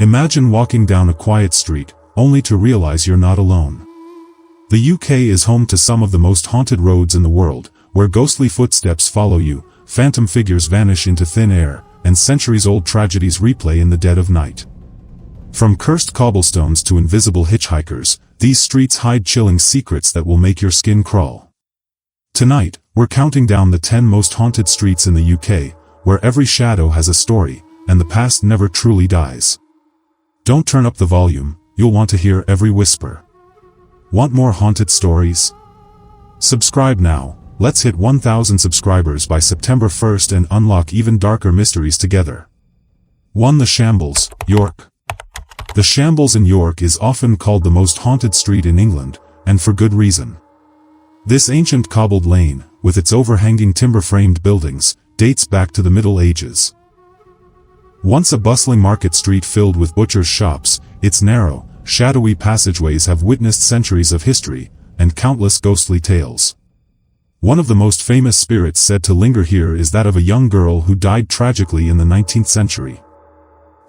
Imagine walking down a quiet street, only to realize you're not alone. The UK is home to some of the most haunted roads in the world, where ghostly footsteps follow you, phantom figures vanish into thin air, and centuries-old tragedies replay in the dead of night. From cursed cobblestones to invisible hitchhikers, these streets hide chilling secrets that will make your skin crawl. Tonight, we're counting down the 10 most haunted streets in the UK, where every shadow has a story, and the past never truly dies. Don't turn up the volume, you'll want to hear every whisper. Want more haunted stories? Subscribe now. Let's hit 1,000 subscribers by September 1st and unlock even darker mysteries together. 1. The Shambles, York. The Shambles in York is often called the most haunted street in England, and for good reason. This ancient cobbled lane, with its overhanging timber-framed buildings, dates back to the Middle Ages. Once a bustling market street filled with butchers' shops, its narrow, shadowy passageways have witnessed centuries of history, and countless ghostly tales. One of the most famous spirits said to linger here is that of a young girl who died tragically in the 19th century.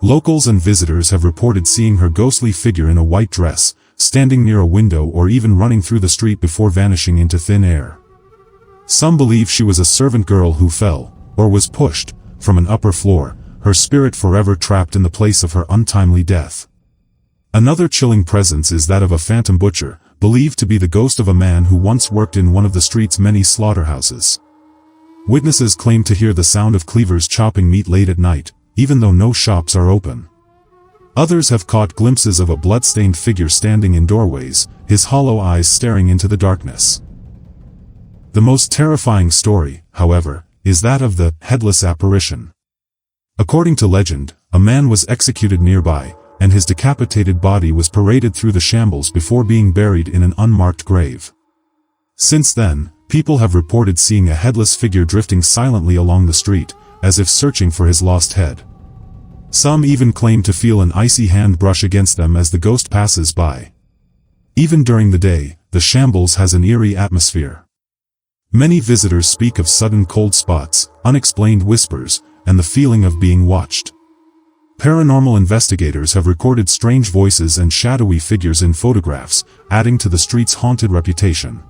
Locals and visitors have reported seeing her ghostly figure in a white dress, standing near a window or even running through the street before vanishing into thin air. Some believe she was a servant girl who fell, or was pushed, from an upper floor, her spirit forever trapped in the place of her untimely death. Another chilling presence is that of a phantom butcher, believed to be the ghost of a man who once worked in one of the street's many slaughterhouses. Witnesses claim to hear the sound of cleavers chopping meat late at night, even though no shops are open. Others have caught glimpses of a blood-stained figure standing in doorways, his hollow eyes staring into the darkness. The most terrifying story, however, is that of the headless apparition. According to legend, a man was executed nearby, and his decapitated body was paraded through the shambles before being buried in an unmarked grave. Since then, people have reported seeing a headless figure drifting silently along the street, as if searching for his lost head. Some even claim to feel an icy hand brush against them as the ghost passes by. Even during the day, the Shambles has an eerie atmosphere. Many visitors speak of sudden cold spots, unexplained whispers, and the feeling of being watched. Paranormal investigators have recorded strange voices and shadowy figures in photographs, adding to the street's haunted reputation.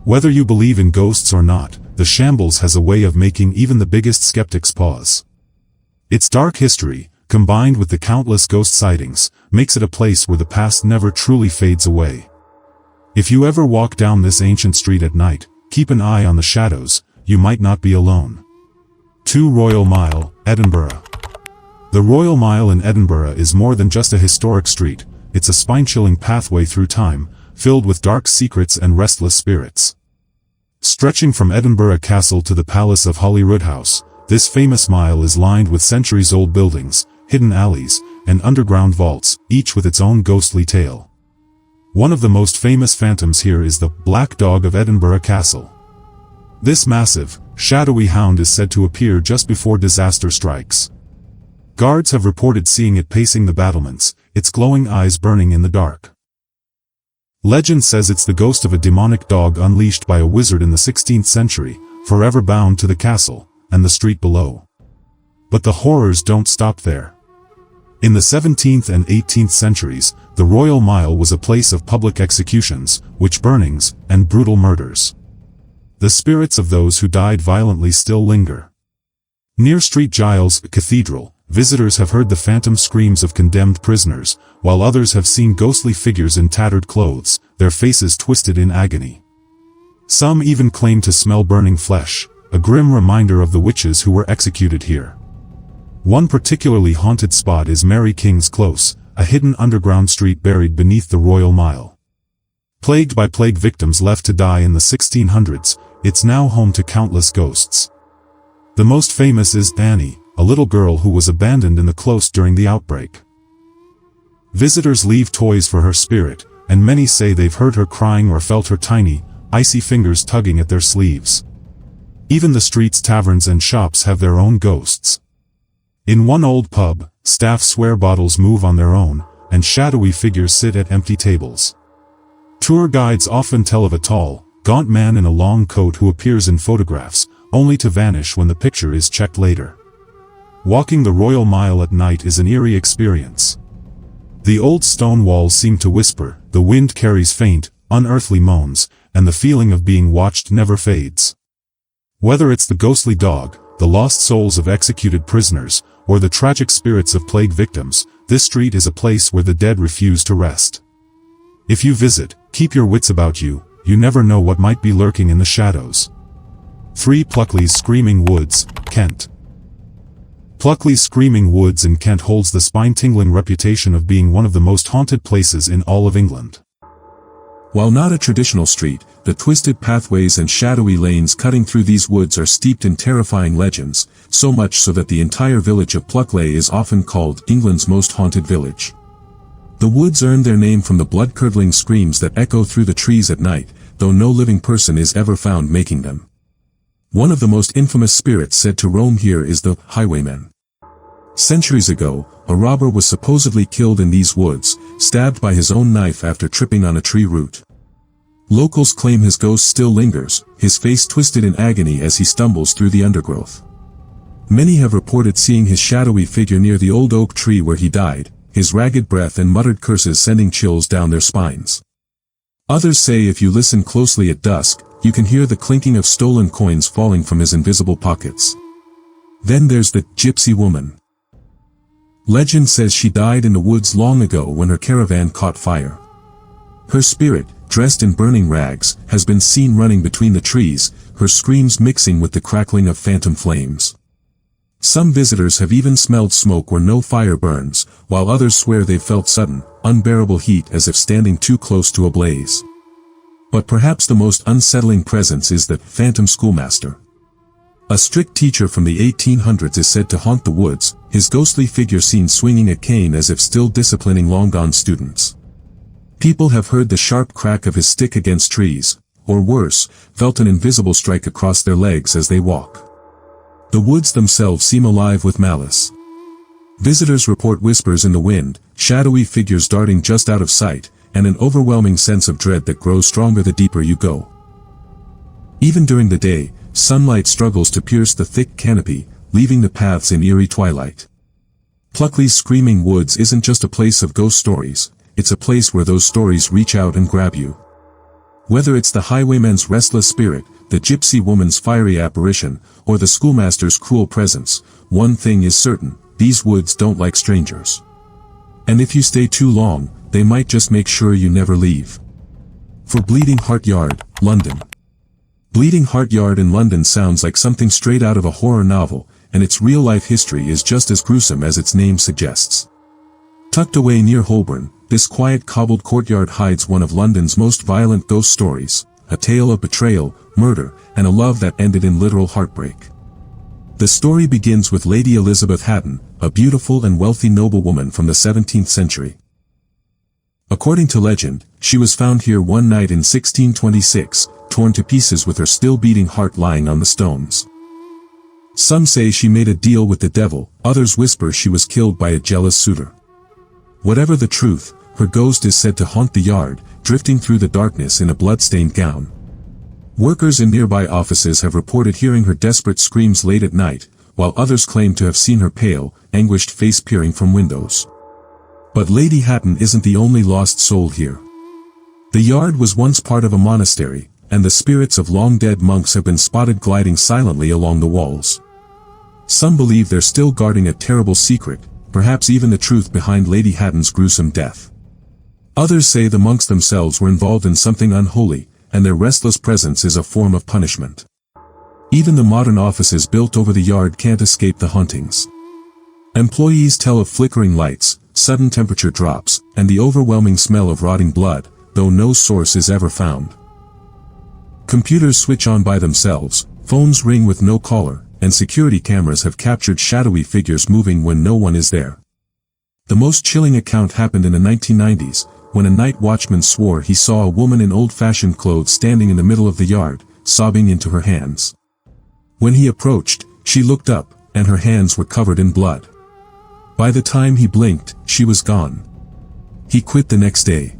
Whether you believe in ghosts or not, the Shambles has a way of making even the biggest skeptics pause. Its dark history, combined with the countless ghost sightings, makes it a place where the past never truly fades away. If you ever walk down this ancient street at night, keep an eye on the shadows, you might not be alone. 2. Royal Mile, Edinburgh. The Royal Mile in Edinburgh is more than just a historic street, it's a spine-chilling pathway through time, filled with dark secrets and restless spirits. Stretching from Edinburgh Castle to the Palace of Holyrood House, this famous mile is lined with centuries-old buildings, hidden alleys, and underground vaults, each with its own ghostly tale. One of the most famous phantoms here is the Black Dog of Edinburgh Castle. This massive, shadowy hound is said to appear just before disaster strikes. Guards have reported seeing it pacing the battlements, its glowing eyes burning in the dark. Legend says it's the ghost of a demonic dog unleashed by a wizard in the 16th century, forever bound to the castle and the street below. But the horrors don't stop there. In the 17th and 18th centuries, the Royal Mile was a place of public executions, witch burnings, and brutal murders. The spirits of those who died violently still linger. Near St. Giles Cathedral, visitors have heard the phantom screams of condemned prisoners, while others have seen ghostly figures in tattered clothes, their faces twisted in agony. Some even claim to smell burning flesh, a grim reminder of the witches who were executed here. One particularly haunted spot is Mary King's Close, a hidden underground street buried beneath the Royal Mile. Plagued by plague victims left to die in the 1600s, it's now home to countless ghosts. The most famous is Annie, a little girl who was abandoned in the close during the outbreak. Visitors leave toys for her spirit, and many say they've heard her crying or felt her tiny, icy fingers tugging at their sleeves. Even the street's taverns and shops have their own ghosts. In one old pub, staff swear bottles move on their own, and shadowy figures sit at empty tables. Tour guides often tell of a tall, gaunt man in a long coat who appears in photographs, only to vanish when the picture is checked later. Walking the Royal Mile at night is an eerie experience. The old stone walls seem to whisper, the wind carries faint, unearthly moans, and the feeling of being watched never fades. Whether it's the ghostly dog, the lost souls of executed prisoners, or the tragic spirits of plague victims, this street is a place where the dead refuse to rest. If you visit, keep your wits about you, you never know what might be lurking in the shadows. 3 Pluckleys Screaming Woods, Kent. Pluckleys Screaming Woods in Kent holds the spine-tingling reputation of being one of the most haunted places in all of England. While not a traditional street, the twisted pathways and shadowy lanes cutting through these woods are steeped in terrifying legends, so much so that the entire village of Pluckleys is often called England's most haunted village. The woods earned their name from the blood-curdling screams that echo through the trees at night, though no living person is ever found making them. One of the most infamous spirits said to roam here is the highwayman. Centuries ago, a robber was supposedly killed in these woods, stabbed by his own knife after tripping on a tree root. Locals claim his ghost still lingers, his face twisted in agony as he stumbles through the undergrowth. Many have reported seeing his shadowy figure near the old oak tree where he died, his ragged breath and muttered curses sending chills down their spines. Others say if you listen closely at dusk, you can hear the clinking of stolen coins falling from his invisible pockets. Then there's the gypsy woman. Legend says she died in the woods long ago when her caravan caught fire. Her spirit, dressed in burning rags, has been seen running between the trees, her screams mixing with the crackling of phantom flames. Some visitors have even smelled smoke where no fire burns, while others swear they've felt sudden, unbearable heat as if standing too close to a blaze. But perhaps the most unsettling presence is the phantom schoolmaster. A strict teacher from the 1800s is said to haunt the woods, his ghostly figure seen swinging a cane as if still disciplining long-gone students. People have heard the sharp crack of his stick against trees, or worse, felt an invisible strike across their legs as they walk. The woods themselves seem alive with malice. Visitors report whispers in the wind, shadowy figures darting just out of sight, and an overwhelming sense of dread that grows stronger the deeper you go. Even during the day, sunlight struggles to pierce the thick canopy, leaving the paths in eerie twilight. Pluckleys Screaming Woods isn't just a place of ghost stories, it's a place where those stories reach out and grab you. Whether it's the highwayman's restless spirit, the gypsy woman's fiery apparition, or the schoolmaster's cruel presence, one thing is certain, these woods don't like strangers. And if you stay too long, they might just make sure you never leave. For Bleeding Heart Yard, London. Bleeding Heart Yard in London sounds like something straight out of a horror novel, and its real-life history is just as gruesome as its name suggests. Tucked away near Holborn, this quiet cobbled courtyard hides one of London's most violent ghost stories, a tale of betrayal, murder, and a love that ended in literal heartbreak. The story begins with Lady Elizabeth Hatton, a beautiful and wealthy noblewoman from the 17th century. According to legend, she was found here one night in 1626, torn to pieces with her still-beating heart lying on the stones. Some say she made a deal with the devil, others whisper she was killed by a jealous suitor. Whatever the truth, her ghost is said to haunt the yard, drifting through the darkness in a blood-stained gown. Workers in nearby offices have reported hearing her desperate screams late at night, while others claim to have seen her pale, anguished face peering from windows. But Lady Hatton isn't the only lost soul here. The yard was once part of a monastery, and the spirits of long-dead monks have been spotted gliding silently along the walls. Some believe they're still guarding a terrible secret, perhaps even the truth behind Lady Hatton's gruesome death. Others say the monks themselves were involved in something unholy, and their restless presence is a form of punishment. Even the modern offices built over the yard can't escape the hauntings. Employees tell of flickering lights, sudden temperature drops, and the overwhelming smell of rotting blood, though no source is ever found. Computers switch on by themselves, phones ring with no caller, and security cameras have captured shadowy figures moving when no one is there. The most chilling account happened in the 1990s, when a night watchman swore he saw a woman in old-fashioned clothes standing in the middle of the yard, sobbing into her hands. When he approached, she looked up, and her hands were covered in blood. By the time he blinked, she was gone. He quit the next day.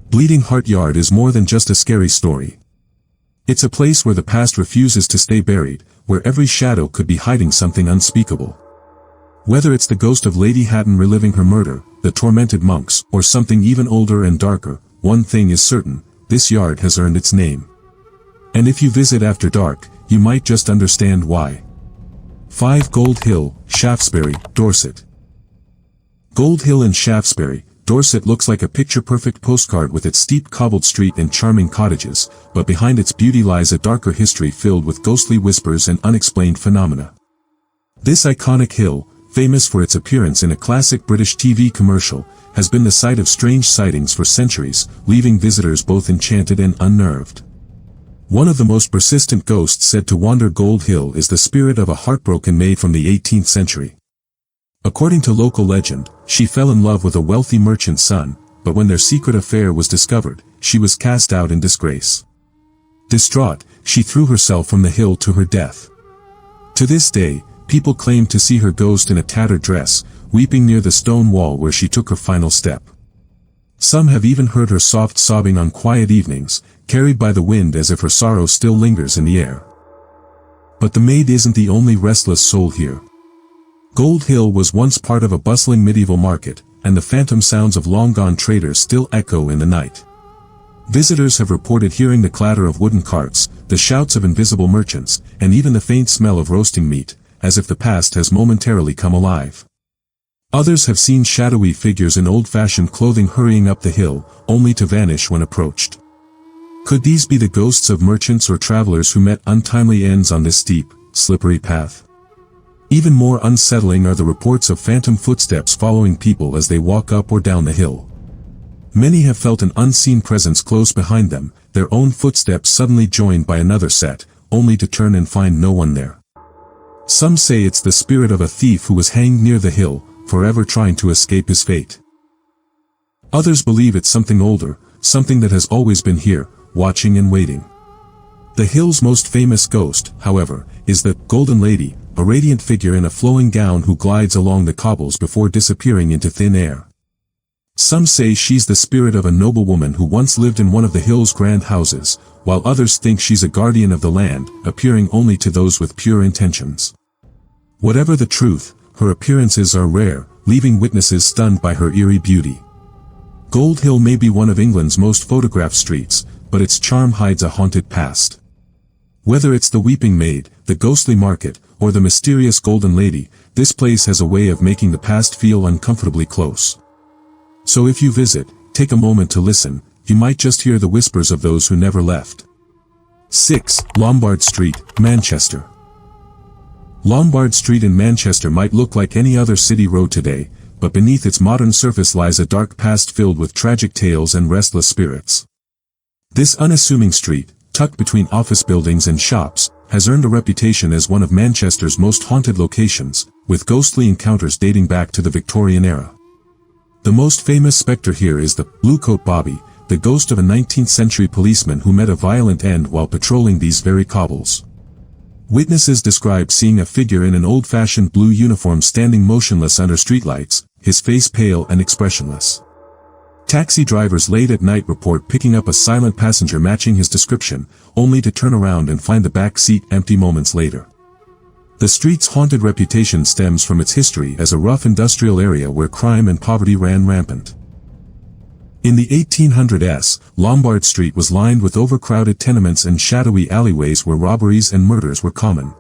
Bleeding Heart Yard is more than just a scary story. It's a place where the past refuses to stay buried, where every shadow could be hiding something unspeakable. Whether it's the ghost of Lady Hatton reliving her murder, the tormented monks, or something even older and darker, one thing is certain, this yard has earned its name. And if you visit after dark, you might just understand why. 5 Gold Hill, Shaftesbury, Dorset. Gold Hill in Shaftesbury, Dorset looks like a picture-perfect postcard with its steep cobbled street and charming cottages, but behind its beauty lies a darker history filled with ghostly whispers and unexplained phenomena. This iconic hill, famous for its appearance in a classic British TV commercial, has been the site of strange sightings for centuries, leaving visitors both enchanted and unnerved. One of the most persistent ghosts said to wander Gold Hill is the spirit of a heartbroken maid from the 18th century. According to local legend, she fell in love with a wealthy merchant's son, but when their secret affair was discovered, she was cast out in disgrace. Distraught, she threw herself from the hill to her death. To this day, people claim to see her ghost in a tattered dress, weeping near the stone wall where she took her final step. Some have even heard her soft sobbing on quiet evenings, carried by the wind as if her sorrow still lingers in the air. But the maid isn't the only restless soul here. Gold Hill was once part of a bustling medieval market, and the phantom sounds of long-gone traders still echo in the night. Visitors have reported hearing the clatter of wooden carts, the shouts of invisible merchants, and even the faint smell of roasting meat, as if the past has momentarily come alive. Others have seen shadowy figures in old-fashioned clothing hurrying up the hill, only to vanish when approached. Could these be the ghosts of merchants or travelers who met untimely ends on this steep, slippery path? Even more unsettling are the reports of phantom footsteps following people as they walk up or down the hill. Many have felt an unseen presence close behind them, their own footsteps suddenly joined by another set, only to turn and find no one there. Some say it's the spirit of a thief who was hanged near the hill, forever trying to escape his fate. Others believe it's something older, something that has always been here, watching and waiting. The hill's most famous ghost, however, is the Golden Lady, a radiant figure in a flowing gown who glides along the cobbles before disappearing into thin air. Some say she's the spirit of a noblewoman who once lived in one of the hill's grand houses, while others think she's a guardian of the land, appearing only to those with pure intentions. Whatever the truth, her appearances are rare, leaving witnesses stunned by her eerie beauty. Gold Hill may be one of England's most photographed streets, but its charm hides a haunted past. Whether it's the Weeping Maid, the ghostly market, or the mysterious Golden Lady, this place has a way of making the past feel uncomfortably close. So if you visit, take a moment to listen, you might just hear the whispers of those who never left. 6. Lombard Street, Manchester. Lombard Street in Manchester might look like any other city road today, but beneath its modern surface lies a dark past filled with tragic tales and restless spirits. This unassuming street, tucked between office buildings and shops, has earned a reputation as one of Manchester's most haunted locations, with ghostly encounters dating back to the Victorian era. The most famous spectre here is the Bluecoat Bobby, the ghost of a 19th-century policeman who met a violent end while patrolling these very cobbles. Witnesses describe seeing a figure in an old-fashioned blue uniform standing motionless under streetlights, his face pale and expressionless. Taxi drivers late at night report picking up a silent passenger matching his description, only to turn around and find the back seat empty moments later. The street's haunted reputation stems from its history as a rough industrial area where crime and poverty ran rampant. In the 1800s, Lombard Street was lined with overcrowded tenements and shadowy alleyways where robberies and murders were common.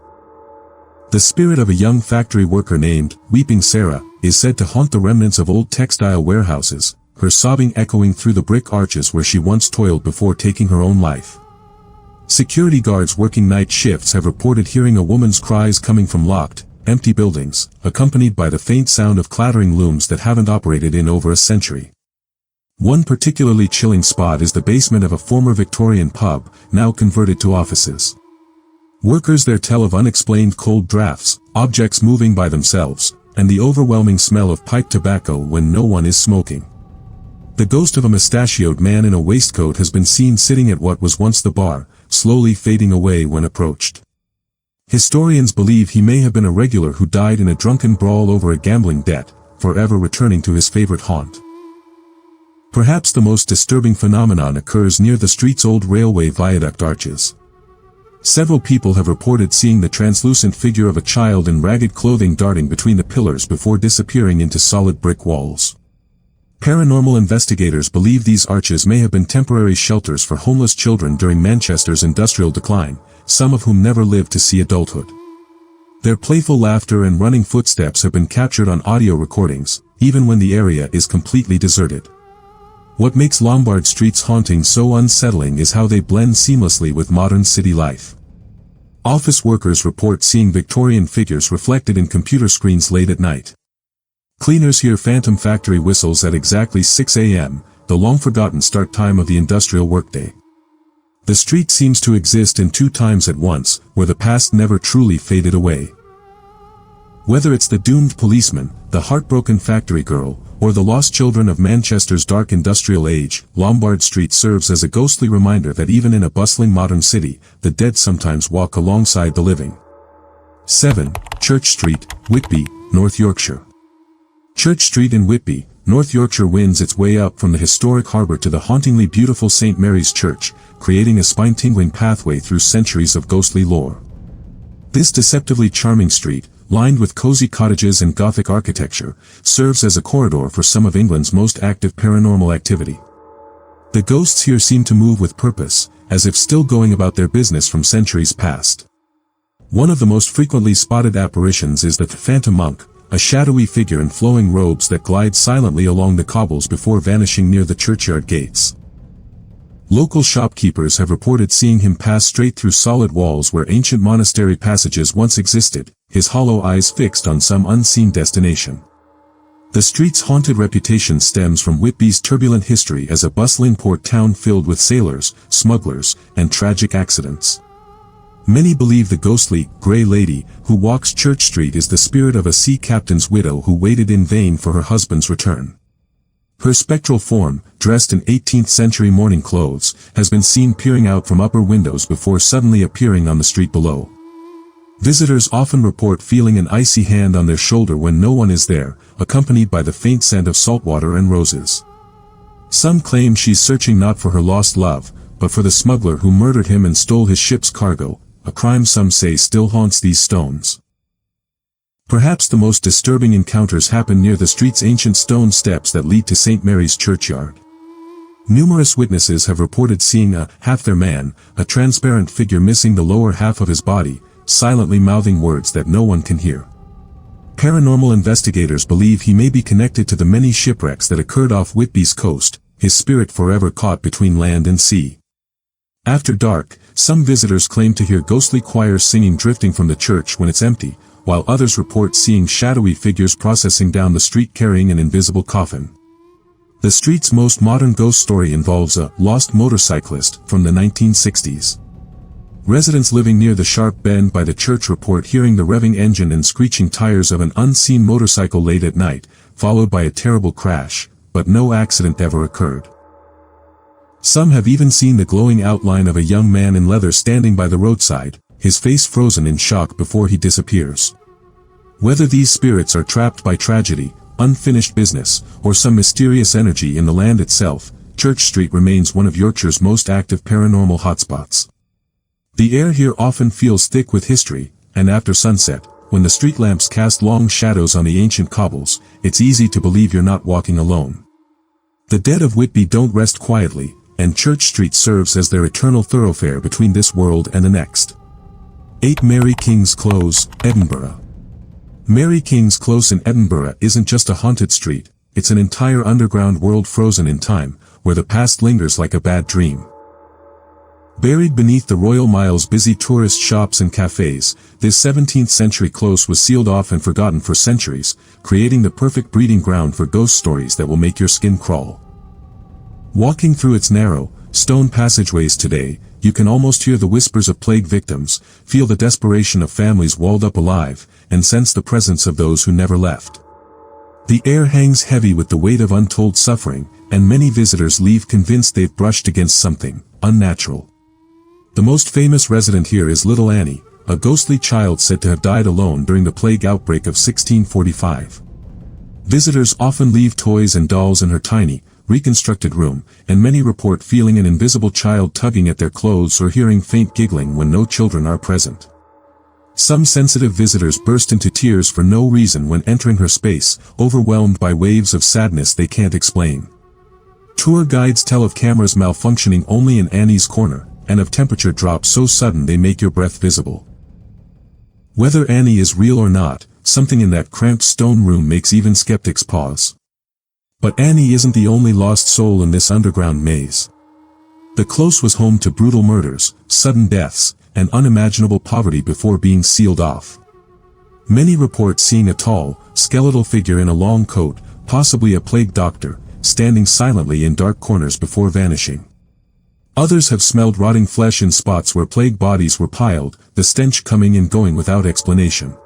The spirit of a young factory worker named Weeping Sarah is said to haunt the remnants of old textile warehouses, her sobbing echoing through the brick arches where she once toiled before taking her own life. Security guards working night shifts have reported hearing a woman's cries coming from locked, empty buildings, accompanied by the faint sound of clattering looms that haven't operated in over a century. One particularly chilling spot is the basement of a former Victorian pub, now converted to offices. Workers there tell of unexplained cold drafts, objects moving by themselves, and the overwhelming smell of pipe tobacco when no one is smoking. The ghost of a mustachioed man in a waistcoat has been seen sitting at what was once the bar, slowly fading away when approached. Historians believe he may have been a regular who died in a drunken brawl over a gambling debt, forever returning to his favorite haunt. Perhaps the most disturbing phenomenon occurs near the street's old railway viaduct arches. Several people have reported seeing the translucent figure of a child in ragged clothing darting between the pillars before disappearing into solid brick walls. Paranormal investigators believe these arches may have been temporary shelters for homeless children during Manchester's industrial decline, some of whom never lived to see adulthood. Their playful laughter and running footsteps have been captured on audio recordings, even when the area is completely deserted. What makes Lombard Street's hauntings so unsettling is how they blend seamlessly with modern city life. Office workers report seeing Victorian figures reflected in computer screens late at night. Cleaners hear phantom factory whistles at exactly 6 a.m., the long-forgotten start time of the industrial workday. The street seems to exist in two times at once, where the past never truly faded away. Whether it's the doomed policeman, the heartbroken factory girl, or the lost children of Manchester's dark industrial age, Lombard Street serves as a ghostly reminder that even in a bustling modern city, the dead sometimes walk alongside the living. 7. Church Street, Whitby, North Yorkshire. Church Street in Whitby, North Yorkshire winds its way up from the historic harbour to the hauntingly beautiful St. Mary's Church, creating a spine-tingling pathway through centuries of ghostly lore. This deceptively charming street, lined with cozy cottages and Gothic architecture, serves as a corridor for some of England's most active paranormal activity. The ghosts here seem to move with purpose, as if still going about their business from centuries past. One of the most frequently spotted apparitions is the Phantom Monk, a shadowy figure in flowing robes that glides silently along the cobbles before vanishing near the churchyard gates. Local shopkeepers have reported seeing him pass straight through solid walls where ancient monastery passages once existed, his hollow eyes fixed on some unseen destination. The street's haunted reputation stems from Whitby's turbulent history as a bustling port town filled with sailors, smugglers, and tragic accidents. Many believe the ghostly, Grey Lady, who walks Church Street is the spirit of a sea captain's widow who waited in vain for her husband's return. Her spectral form, dressed in 18th-century mourning clothes, has been seen peering out from upper windows before suddenly appearing on the street below. Visitors often report feeling an icy hand on their shoulder when no one is there, accompanied by the faint scent of saltwater and roses. Some claim she's searching not for her lost love, but for the smuggler who murdered him and stole his ship's cargo, a crime some say still haunts these stones. Perhaps the most disturbing encounters happen near the street's ancient stone steps that lead to St. Mary's churchyard. Numerous witnesses have reported seeing a half-their-man, a transparent figure missing the lower half of his body, silently mouthing words that no one can hear. Paranormal investigators believe he may be connected to the many shipwrecks that occurred off Whitby's coast, his spirit forever caught between land and sea. After dark, some visitors claim to hear ghostly choirs singing drifting from the church when it's empty, while others report seeing shadowy figures processing down the street carrying an invisible coffin. The street's most modern ghost story involves a lost motorcyclist from the 1960s. Residents living near the sharp bend by the church report hearing the revving engine and screeching tires of an unseen motorcycle late at night, followed by a terrible crash, but no accident ever occurred. Some have even seen the glowing outline of a young man in leather standing by the roadside, his face frozen in shock before he disappears. Whether these spirits are trapped by tragedy, unfinished business, or some mysterious energy in the land itself, Church Street remains one of Yorkshire's most active paranormal hotspots. The air here often feels thick with history, and after sunset, when the street lamps cast long shadows on the ancient cobbles, it's easy to believe you're not walking alone. The dead of Whitby don't rest quietly, and Church Street serves as their eternal thoroughfare between this world and the next. 8 Mary King's Close, Edinburgh. Mary King's Close in Edinburgh isn't just a haunted street, it's an entire underground world frozen in time, where the past lingers like a bad dream. Buried beneath the Royal Mile's busy tourist shops and cafes, this 17th-century close was sealed off and forgotten for centuries, creating the perfect breeding ground for ghost stories that will make your skin crawl. Walking through its narrow, stone passageways today, you can almost hear the whispers of plague victims, feel the desperation of families walled up alive, and sense the presence of those who never left. The air hangs heavy with the weight of untold suffering, and many visitors leave convinced they've brushed against something unnatural. The most famous resident here is Little Annie, a ghostly child said to have died alone during the plague outbreak of 1645. Visitors often leave toys and dolls in her tiny, reconstructed room, and many report feeling an invisible child tugging at their clothes or hearing faint giggling when no children are present. Some sensitive visitors burst into tears for no reason when entering her space, overwhelmed by waves of sadness they can't explain. Tour guides tell of cameras malfunctioning only in Annie's corner, and of temperature drops so sudden they make your breath visible. Whether Annie is real or not, something in that cramped stone room makes even skeptics pause. But Annie isn't the only lost soul in this underground maze. The Close was home to brutal murders, sudden deaths, and unimaginable poverty before being sealed off. Many report seeing a tall, skeletal figure in a long coat, possibly a plague doctor, standing silently in dark corners before vanishing. Others have smelled rotting flesh in spots where plague bodies were piled, the stench coming and going without explanation.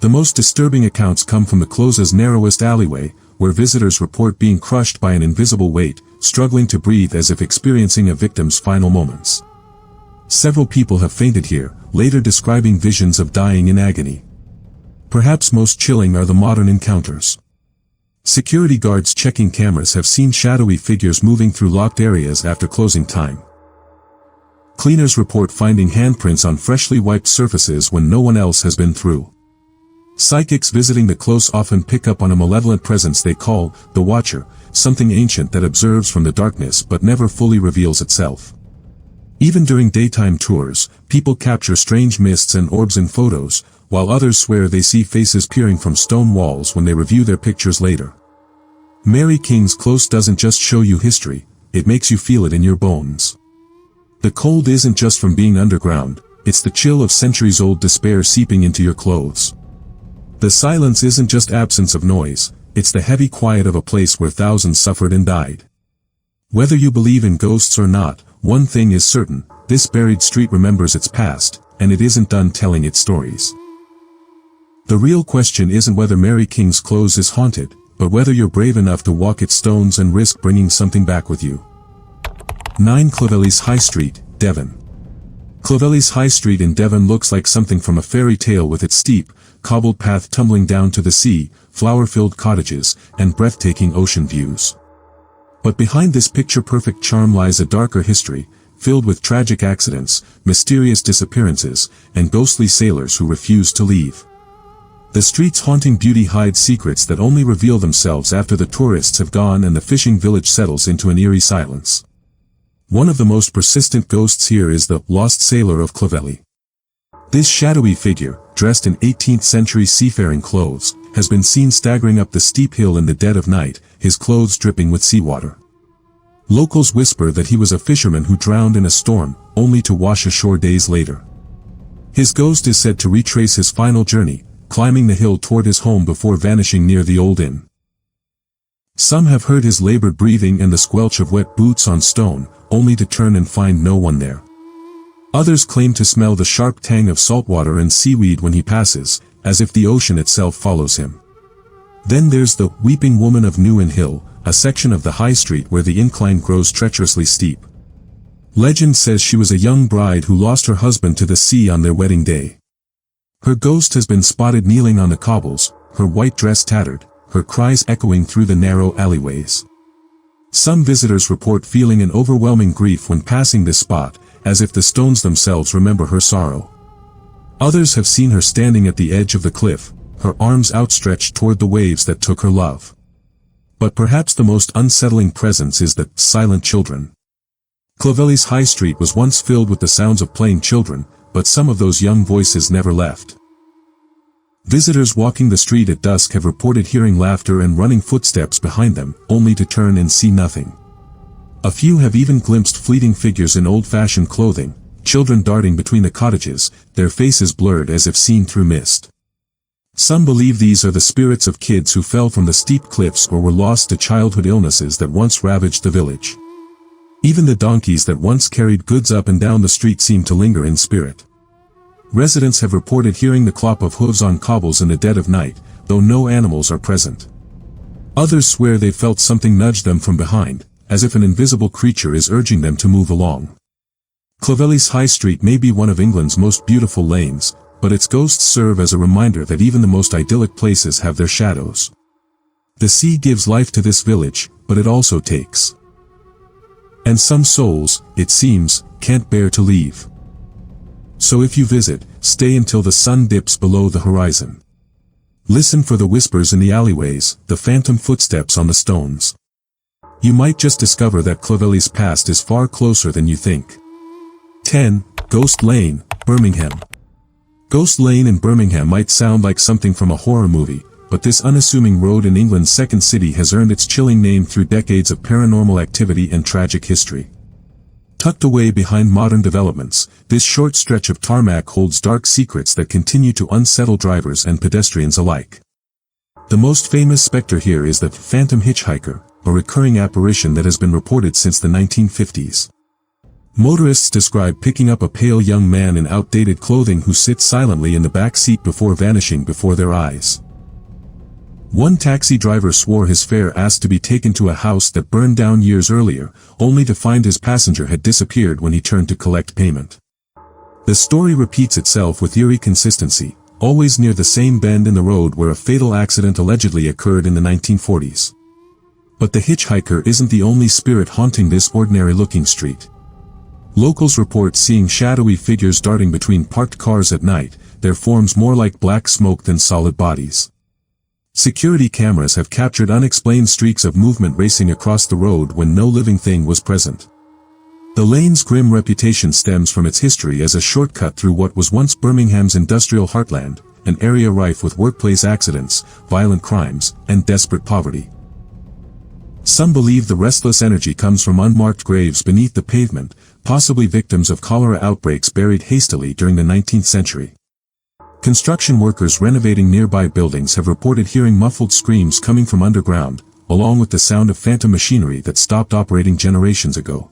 The most disturbing accounts come from the Close's narrowest alleyway, where visitors report being crushed by an invisible weight, struggling to breathe as if experiencing a victim's final moments. Several people have fainted here, later describing visions of dying in agony. Perhaps most chilling are the modern encounters. Security guards checking cameras have seen shadowy figures moving through locked areas after closing time. Cleaners report finding handprints on freshly wiped surfaces when no one else has been through. Psychics visiting the Close often pick up on a malevolent presence they call the Watcher, something ancient that observes from the darkness but never fully reveals itself. Even during daytime tours, people capture strange mists and orbs in photos, while others swear they see faces peering from stone walls when they review their pictures later. Mary King's Close doesn't just show you history, it makes you feel it in your bones. The cold isn't just from being underground, it's the chill of centuries-old despair seeping into your clothes. The silence isn't just absence of noise, it's the heavy quiet of a place where thousands suffered and died. Whether you believe in ghosts or not, one thing is certain, this buried street remembers its past, and it isn't done telling its stories. The real question isn't whether Mary King's Close is haunted, but whether you're brave enough to walk its stones and risk bringing something back with you. 9 Cullis High Street, Devon. Cullis High Street in Devon looks like something from a fairy tale with its steep, cobbled path tumbling down to the sea, flower-filled cottages, and breathtaking ocean views. But behind this picture-perfect charm lies a darker history, filled with tragic accidents, mysterious disappearances, and ghostly sailors who refuse to leave. The street's haunting beauty hides secrets that only reveal themselves after the tourists have gone and the fishing village settles into an eerie silence. One of the most persistent ghosts here is the lost sailor of Cullis. This shadowy figure, dressed in 18th-century seafaring clothes, has been seen staggering up the steep hill in the dead of night, his clothes dripping with seawater. Locals whisper that he was a fisherman who drowned in a storm, only to wash ashore days later. His ghost is said to retrace his final journey, climbing the hill toward his home before vanishing near the old inn. Some have heard his labored breathing and the squelch of wet boots on stone, only to turn and find no one there. Others claim to smell the sharp tang of saltwater and seaweed when he passes, as if the ocean itself follows him. Then there's the Weeping Woman of New Inn Hill, a section of the high street where the incline grows treacherously steep. Legend says she was a young bride who lost her husband to the sea on their wedding day. Her ghost has been spotted kneeling on the cobbles, her white dress tattered, her cries echoing through the narrow alleyways. Some visitors report feeling an overwhelming grief when passing this spot, as if the stones themselves remember her sorrow. Others have seen her standing at the edge of the cliff, her arms outstretched toward the waves that took her love. But perhaps the most unsettling presence is the silent children. Cullis High Street was once filled with the sounds of playing children, but some of those young voices never left. Visitors walking the street at dusk have reported hearing laughter and running footsteps behind them, only to turn and see nothing. A few have even glimpsed fleeting figures in old-fashioned clothing, children darting between the cottages, their faces blurred as if seen through mist. Some believe these are the spirits of kids who fell from the steep cliffs or were lost to childhood illnesses that once ravaged the village. Even the donkeys that once carried goods up and down the street seem to linger in spirit. Residents have reported hearing the clop of hooves on cobbles in the dead of night, though no animals are present. Others swear they felt something nudge them from behind, as if an invisible creature is urging them to move along. Cullis High Street may be one of England's most beautiful lanes, but its ghosts serve as a reminder that even the most idyllic places have their shadows. The sea gives life to this village, but it also takes. And some souls, it seems, can't bear to leave. So if you visit, stay until the sun dips below the horizon. Listen for the whispers in the alleyways, the phantom footsteps on the stones. You might just discover that Clovelly's past is far closer than you think. 10. Ghost Lane, Birmingham. Ghost Lane in Birmingham might sound like something from a horror movie, but this unassuming road in England's second city has earned its chilling name through decades of paranormal activity and tragic history. Tucked away behind modern developments, this short stretch of tarmac holds dark secrets that continue to unsettle drivers and pedestrians alike. The most famous specter here is the phantom hitchhiker, a recurring apparition that has been reported since the 1950s. Motorists describe picking up a pale young man in outdated clothing who sits silently in the back seat before vanishing before their eyes. One taxi driver swore his fare asked to be taken to a house that burned down years earlier, only to find his passenger had disappeared when he turned to collect payment. The story repeats itself with eerie consistency, always near the same bend in the road where a fatal accident allegedly occurred in the 1940s. But the hitchhiker isn't the only spirit haunting this ordinary-looking street. Locals report seeing shadowy figures darting between parked cars at night, their forms more like black smoke than solid bodies. Security cameras have captured unexplained streaks of movement racing across the road when no living thing was present. The lane's grim reputation stems from its history as a shortcut through what was once Birmingham's industrial heartland, an area rife with workplace accidents, violent crimes, and desperate poverty. Some believe the restless energy comes from unmarked graves beneath the pavement, possibly victims of cholera outbreaks buried hastily during the 19th century. Construction workers renovating nearby buildings have reported hearing muffled screams coming from underground, along with the sound of phantom machinery that stopped operating generations ago.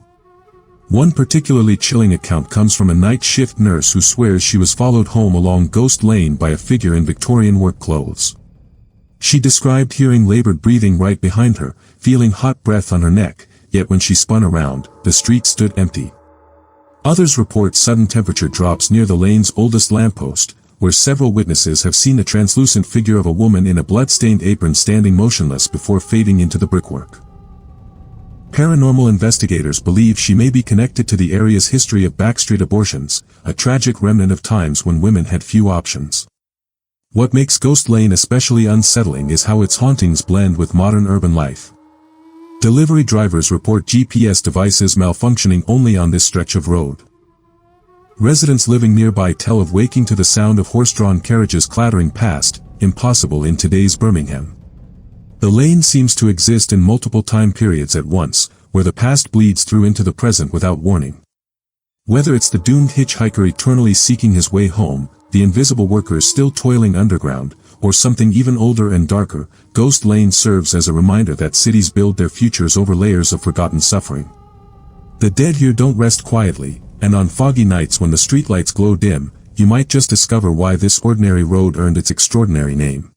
One particularly chilling account comes from a night shift nurse who swears she was followed home along Ghost Lane by a figure in Victorian work clothes. She described hearing labored breathing right behind her, feeling hot breath on her neck, yet when she spun around, the street stood empty. Others report sudden temperature drops near the lane's oldest lamppost, where several witnesses have seen the translucent figure of a woman in a blood-stained apron standing motionless before fading into the brickwork. Paranormal investigators believe she may be connected to the area's history of backstreet abortions, a tragic remnant of times when women had few options. What makes Ghost Lane especially unsettling is how its hauntings blend with modern urban life. Delivery drivers report GPS devices malfunctioning only on this stretch of road. Residents living nearby tell of waking to the sound of horse-drawn carriages clattering past, impossible in today's Birmingham. The lane seems to exist in multiple time periods at once, where the past bleeds through into the present without warning. Whether it's the doomed hitchhiker eternally seeking his way home, the invisible workers still toiling underground, or something even older and darker, Ghost Lane serves as a reminder that cities build their futures over layers of forgotten suffering. The dead here don't rest quietly, and on foggy nights when the streetlights glow dim, you might just discover why this ordinary road earned its extraordinary name.